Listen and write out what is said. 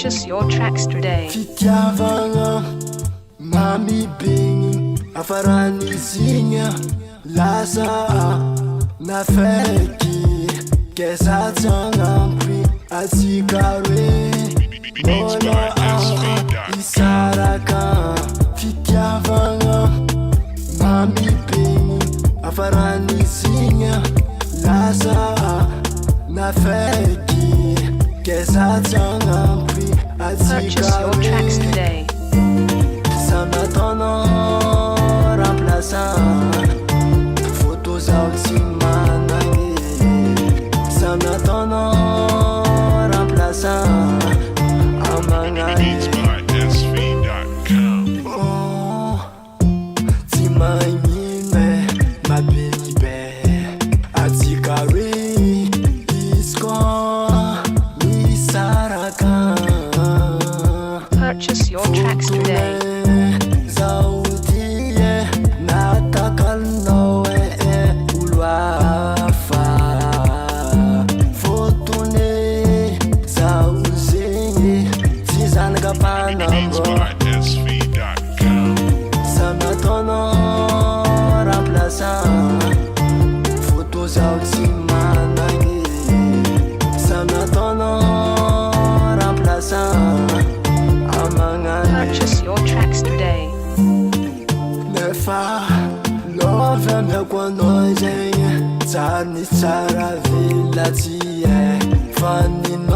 Purchase your tracks today. Fitiavagna mami bigny afarany zigna lasa na feky kesa tsagnampy atsika roe mbola isaraka fitiavagna mami bigny afarany zigna lasa na feky kesa tsagnampy Purchase your tracks today. Samatono remplaçant photos manani. Samatono remplaçant amangani. Oh, timangime ma baby. Atikari isko misaraka. Purchase your tracks today. Purchase your tracks today. Nefa love me quando j'aime, tsarni tsara villatie, fannin